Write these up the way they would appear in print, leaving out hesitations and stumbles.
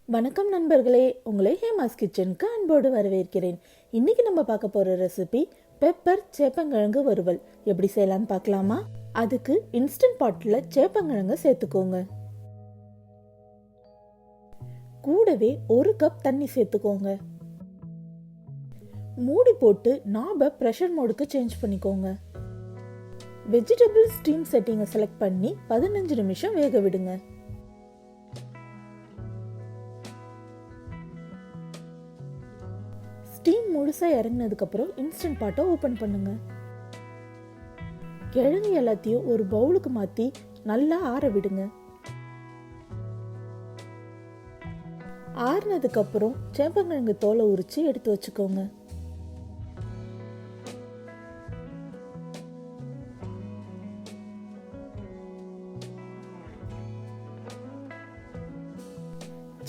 வணக்கம் நண்பர்களே, உங்களை ஹேமாஸ் கிச்சனுக்கு அன்போடு வரவேற்கிறேன். இன்னைக்கு நம்ம பார்க்க போற ரெசிபி பெப்பர் சேப்பங்கிழங்கு வறுவல். எப்படி செய்யலாம்னு பார்க்கலாமா? அதுக்கு இன்ஸ்டன்ட் பாட்டில் சேப்பங்கிழங்கு சேர்த்துக்கோங்க. கூடவே 1 கப் தண்ணி சேர்த்துக்கோங்க. மூடி போட்டு நாபை ப்ரெஷர் மோடுக்கு சேஞ்ச் பண்ணிக்கோங்க. வெஜிடபிள் ஸ்டீம் செட்டிங்கை செலக்ட் பண்ணி 15 நிமிஷம் வேக விடுங்க. ஸ்டீம் முழுசாக இறங்கினதுக்கப்புறம் இன்ஸ்டன்ட் பாட்டை ஓப்பன் பண்ணுங்க. கிழங்கு எல்லாத்தையும் ஒரு பவுலுக்கு மாற்றி நல்லா ஆற விடுங்க. ஆறினதுக்கப்புறம் சேப்பங்கிழங்கு தோலை உரித்து எடுத்து வச்சுக்கோங்க.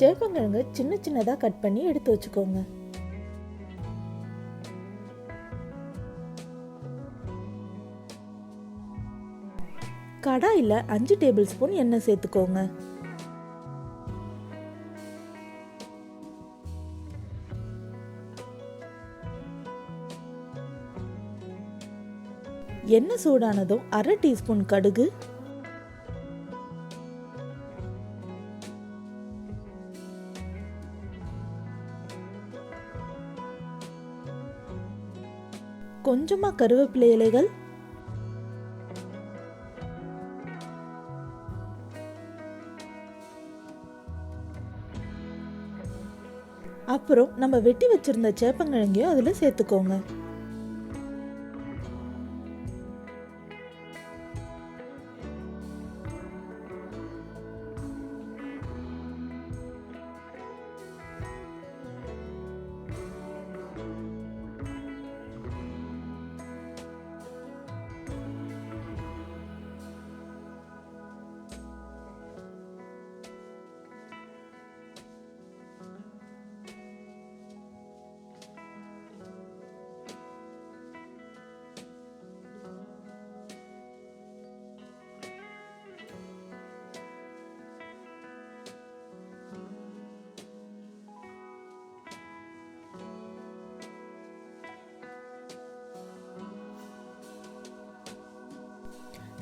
சேப்பங்கிழங்கு சின்ன சின்னதாக கட் பண்ணி எடுத்து வச்சுக்கோங்க. கடாயில் 5 டேபிள் ஸ்பூன் எண்ணெய் சேர்த்துக்கோங்க. எண்ணெய் சூடானதும் 1/2 டீஸ்பூன் கடுகு, கொஞ்சமா கருவேப்பிலை இலைகள், அப்புறம் நம்ம வெட்டி வச்சிருந்த சேப்பங்கிழங்கையும் அதுல சேர்த்துக்கோங்க.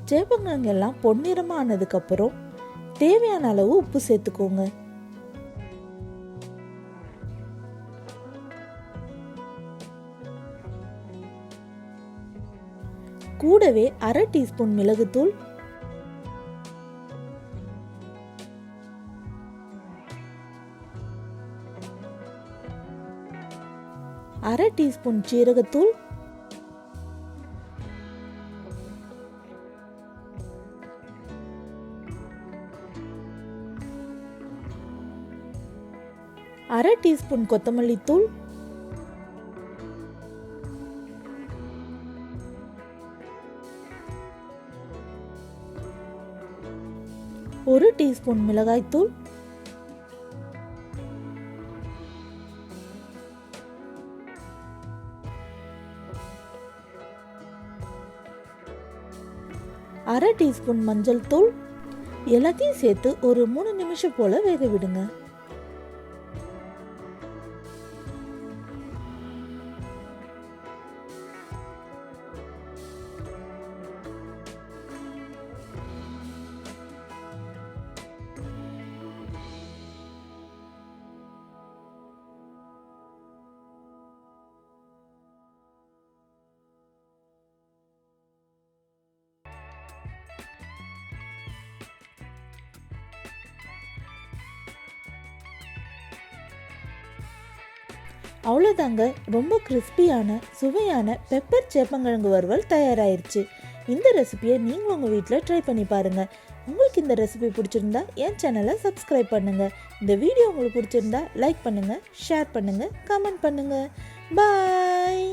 சேப்பங்கிழங்கு எல்லாம் பொன்னிறமா ஆனதுக்கு அப்புறம் தேவையான அளவு உப்பு சேர்த்துக்கோங்க. கூடவே 1/2 டீஸ்பூன் மிளகுத்தூள், 1/2 டீஸ்பூன் சீரகத்தூள், 1/2 டீஸ்பூன் கொத்தமல்லி தூள், 1 டீஸ்பூன் மிளகாய் தூள், 1/2 டீஸ்பூன் மஞ்சள் தூள். எல்லாத்தையும் சேர்த்து ஒரு 3 நிமிஷம் போல வேக விடுங்க. அவ்வளோதாங்க, ரொம்ப கிறிஸ்பியான சுவையான பெப்பர் சேப்பங்கிழங்கு வறுவல் தயாராகிருச்சு. இந்த ரெசிபியை நீங்களும் உங்கள் வீட்டில் ட்ரை பண்ணி பாருங்கள். உங்களுக்கு இந்த ரெசிபி பிடிச்சிருந்தா என் சேனலை சப்ஸ்கிரைப் பண்ணுங்கள். இந்த வீடியோ உங்களுக்கு பிடிச்சிருந்தா லைக் பண்ணுங்கள், ஷேர் பண்ணுங்கள், கமெண்ட் பண்ணுங்கள். பாய்.